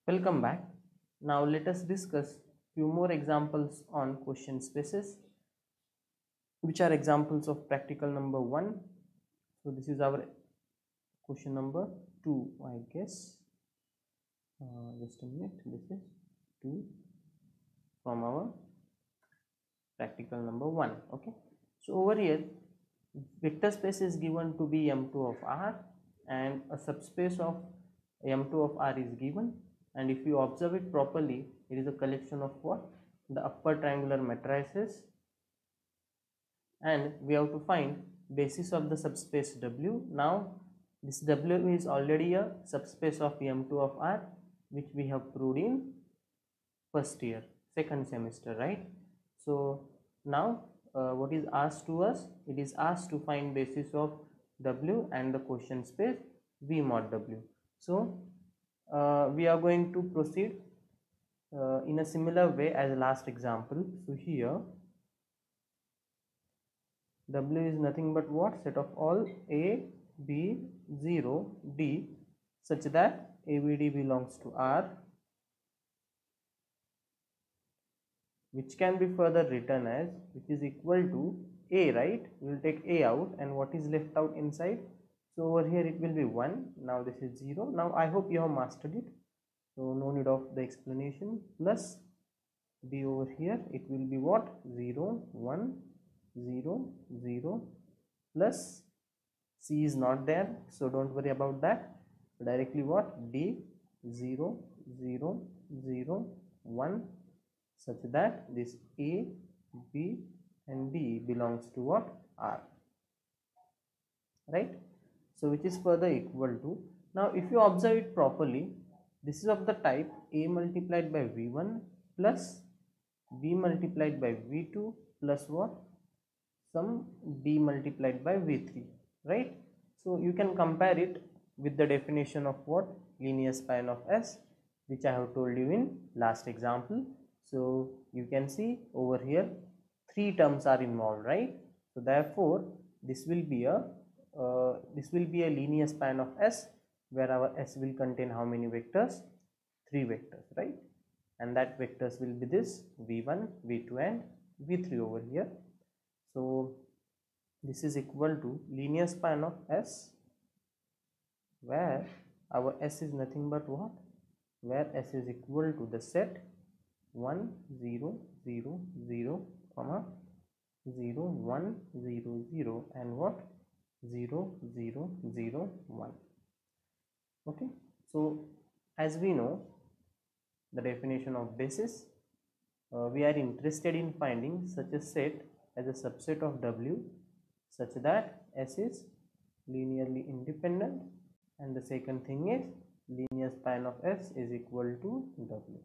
Welcome back. Now let us discuss few more examples on question spaces, which are examples of practical number 1. So this is our question number 2, I guess. Just a minute. This is 2 from our practical number 1. Okay. So over here, vector space is given to be M2 of R and a subspace of M2 of R is given, and if you observe it properly, it is a collection of what? The upper triangular matrices, and we have to find basis of the subspace W. Now this W is already a subspace of M2 of R, which we have proved in first year, second semester, right? So now what is asked to us? It is asked to find basis of W and the quotient space V mod W. So we are going to proceed in a similar way as last example. So here W is nothing but what? Set of all A, B, 0, D such that ABD belongs to R, which can be further written as, which is equal to A, right? We will take A out, and what is left out inside? So over here it will be 1. Now this is 0. Now I hope you have mastered it, so no need of the explanation. Plus B over here, it will be what? 0, 1, 0, 0, plus C is not there, so don't worry about that. Directly what? D, 0, 0, 0, 1, such that this A, B and D belongs to what? R, right? So which is further equal to, now if you observe it properly, this is of the type A multiplied by V1 plus B multiplied by V2 plus what? Some D multiplied by V3, right? So you can compare it with the definition of what? Linear span of S, which I have told you in last example. So you can see over here 3 terms are involved, right? So therefore this will be a linear span of S, where our S will contain how many vectors? 3 vectors, right? And that vectors will be this V1, V2 and V3 over here. So this is equal to linear span of S, where our S is nothing but what? Where S is equal to the set 1, 0, 0, 0, comma 0, 1, 0, 0 and what? 0, 0, 0, 1. Okay. So as we know the definition of basis, we are interested in finding such a set as a subset of W such that S is linearly independent, and the second thing is linear span of S is equal to W.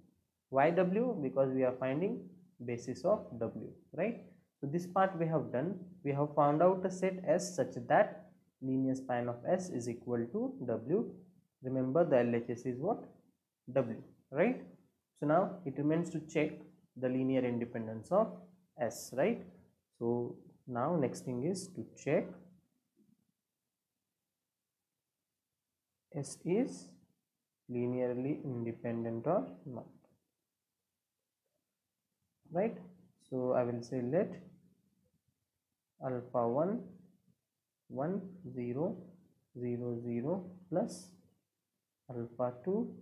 Why W? Because we are finding basis of W, right? So this part we have done. We have found out a set S such that linear span of S is equal to W. Remember the LHS is what? W, right? So now it remains to check the linear independence of S, right? So now next thing is to check S is linearly independent or not, right? So I will say let alpha 1 1 0 0 0 plus alpha 2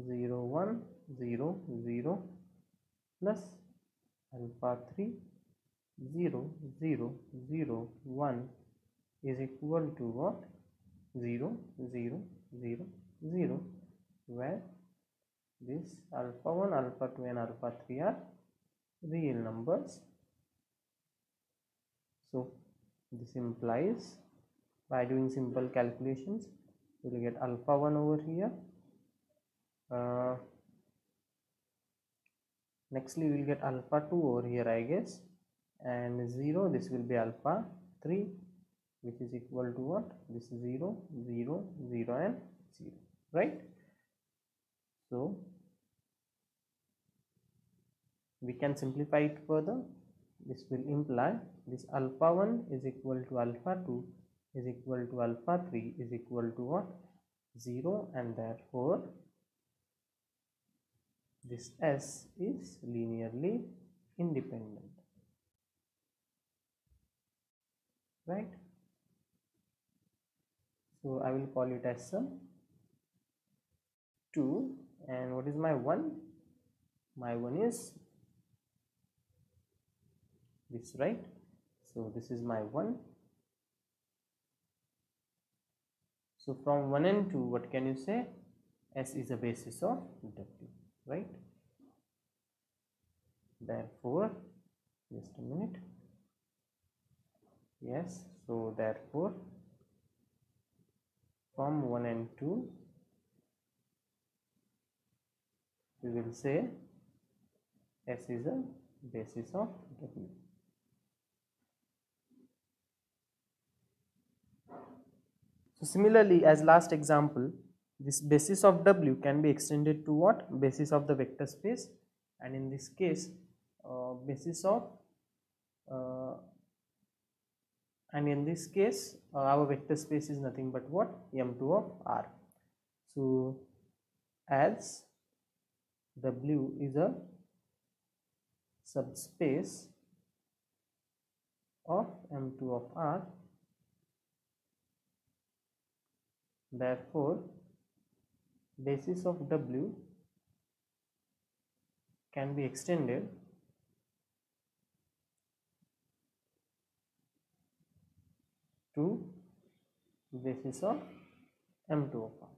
0 1 0 0 plus alpha 3 0 0 0 1 is equal to what? 0 0 0 0, where this alpha 1, alpha 2 and alpha 3 are real numbers. So this implies, by doing simple calculations, we will get alpha 1 over here, nextly we will get alpha 2 over here, I guess, and 0, this will be alpha 3, which is equal to what? This 0 0 0 and 0, right? So we can simplify it further. This will imply this alpha 1 is equal to alpha 2 is equal to alpha 3 is equal to what? 0, and therefore this S is linearly independent, right? So I will call it as some 2, and what is my 1? My 1 is this, right? So this is my 1. So from 1 and 2, what can you say? S is a basis of W, right? Therefore, just a minute. Yes, so therefore from 1 and 2, we will say S is a basis of W. So similarly, as last example, this basis of W can be extended to what? Basis of the vector space, and in this case, basis of our vector space is nothing but what? M2 of R. So as W is a subspace of M2 of R, therefore basis of W can be extended to basis of M2 of R.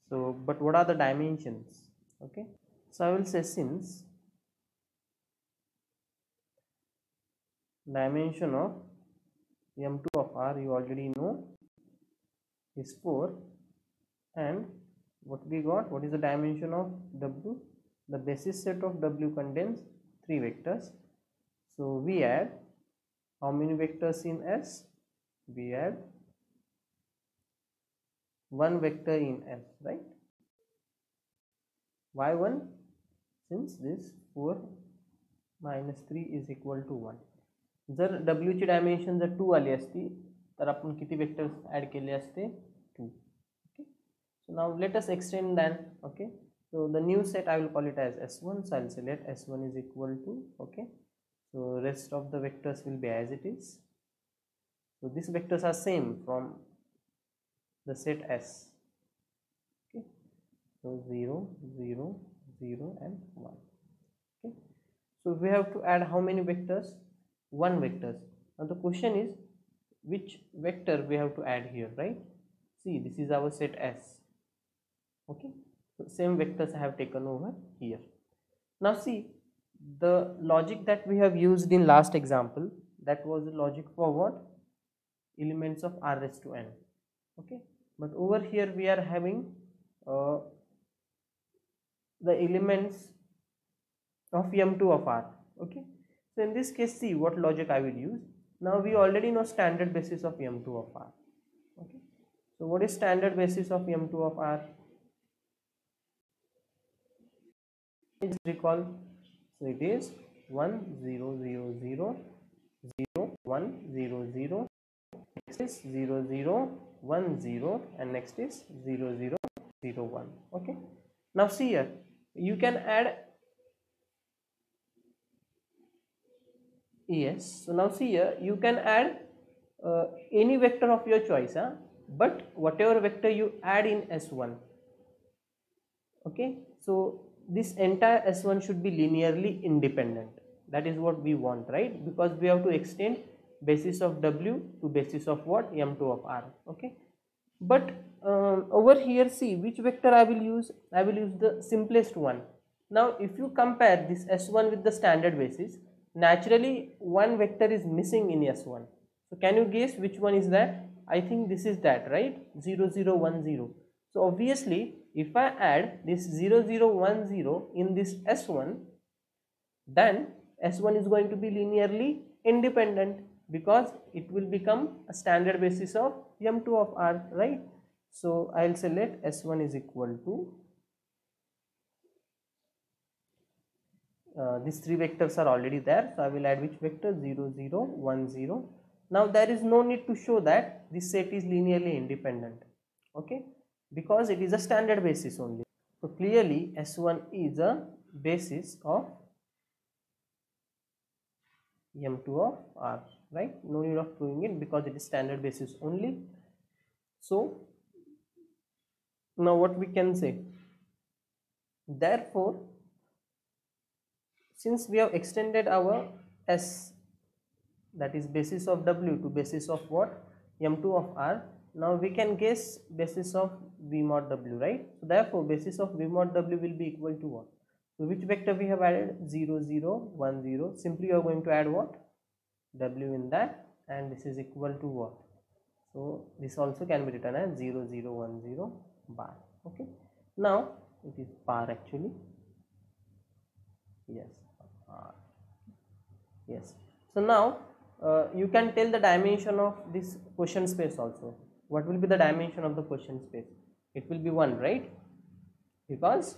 So, but what are the dimensions? Okay, so I will say, since dimension of M2 of R you already know is 4, and what we got, what is the dimension of W? The basis set of W contains 3 vectors. So we add how many vectors in S? We add 1 vector in S, right? Why 1? Since this 4 minus 3 is equal to 1. जर W ची dimension जर 2 आली असती तर आपण किती vectors add केले असते? 2. Okay, so now let us extend then. Okay, so the new set I will call it as S1. So I'll say let S1 is equal to, okay, so rest of the vectors will be as it is. So these vectors are same from the set S. Okay, so 0, 0, 0 and 1. Okay, so we have to add how many vectors? 1 vectors. Now the question is which vector we have to add here, right? See, this is our set S. Okay, so same vectors I have taken over here. Now see, the logic that we have used in last example, that was the logic for what? Elements of R raised to n. Okay, but over here we are having the elements of M2 of R. Okay, so in this case, see what logic I will use. Now we already know standard basis of M2 of R. Okay, so what is standard basis of M2 of R? Just recall. So it is 1 0 0 0 0 1 0 0. Next is 0 0 1 0, and next is 0 0 0 1. Okay, now see here, you can add. Yes, so now see here, you can add any vector of your choice, but whatever vector you add in S1. Okay, so this entire S1 should be linearly independent. That is what we want, right? Because we have to extend basis of W to basis of what? M2 of R. Okay, but over here, see which vector I will use. I will use the simplest one. Now if you compare this S1 with the standard basis, naturally one vector is missing in S1. So can you guess which one is that? I think this is that, right? 0 0 1 0. So obviously if I add this 0 0 1 0 in this S1, then S1 is going to be linearly independent, because it will become a standard basis of M2 of R, right? So I'll say let S1 is equal to, these 3 vectors are already there, so I will add which vector? 0 0 1 0. Now there is no need to show that this set is linearly independent, okay, because it is a standard basis only. So clearly S1 is a basis of M2 of R, right? No need of proving it because it is standard basis only. So now what we can say, therefore since we have extended our S, that is basis of W, to basis of what, M2 of R, now we can guess basis of V mod W, right? So therefore basis of V mod W will be equal to what? So which vector we have added? 0 0 1 0. Simply you are going to add what? W in that, and this is equal to what? So this also can be written as 0 0 1 0 bar. Okay, now it is bar actually, yes, yes. So now you can tell the dimension of this question space also. What will be the dimension of the question space? It will be 1, right? Because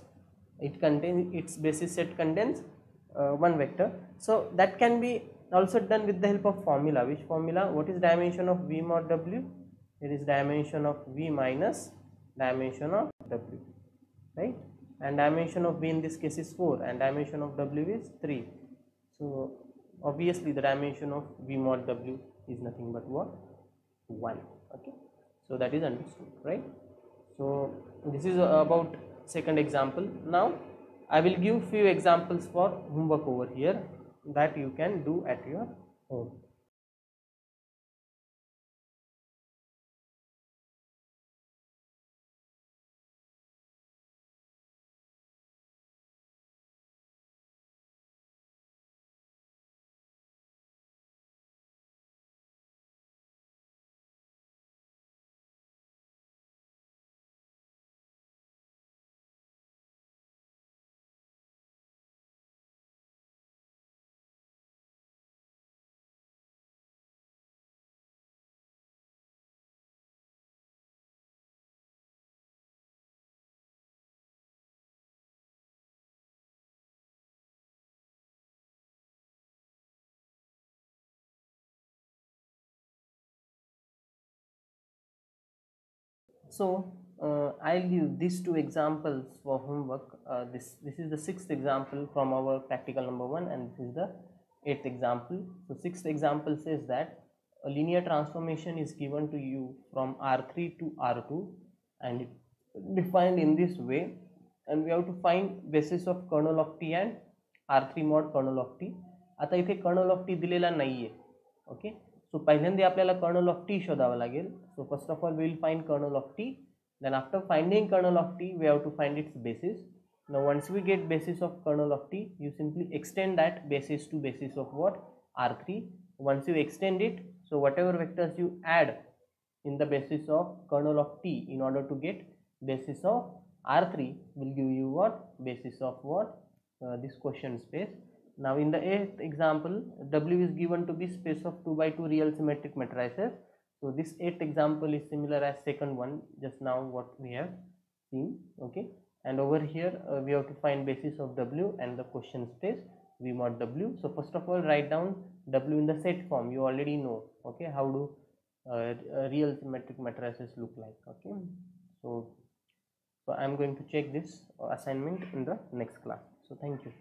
it contains, its basis set contains one vector. So that can be also done with the help of formula. Which formula? What is dimension of V mod W? It is dimension of V minus dimension of W, right? And dimension of V in this case is 4 and dimension of W is 3. So obviously the dimension of V mod W is nothing but what? 1. Okay, so that is understood, right? So this is about second example. Now I will give few examples for homework over here that you can do at your home. So I'll give these two examples for homework. This is the sixth example from our practical number 1, and this is the eighth example. So sixth example says that a linear transformation is given to you from R3 to R2 and it defined in this way, and we have to find basis of kernel of T and R3 mod kernel of T. आता इथे kernel of T दिलेला नाहीये. Okay, सो पहिल्यांदा आपल्याला colonel of T शोधावा लागेल. So first of all we will find kernel of T, then after finding kernel of T we have to find its basis. Now once we get basis of kernel of T, you simply extend that basis to basis of what? R3. Once you extend it, so whatever vectors you add in the basis of kernel of T in order to get basis of R3 will give you what? Basis of what? This question space. Now in the eighth example, W is given to be space of 2 by 2 real symmetric matrices. So this eighth example is similar as second one just now what we have seen. Okay, and over here we have to find basis of W and the question space V mod W. So first of all write down W in the set form. You already know, okay, how do real symmetric matrices look like. Okay, so I'm going to check this assignment in the next class. So thank you.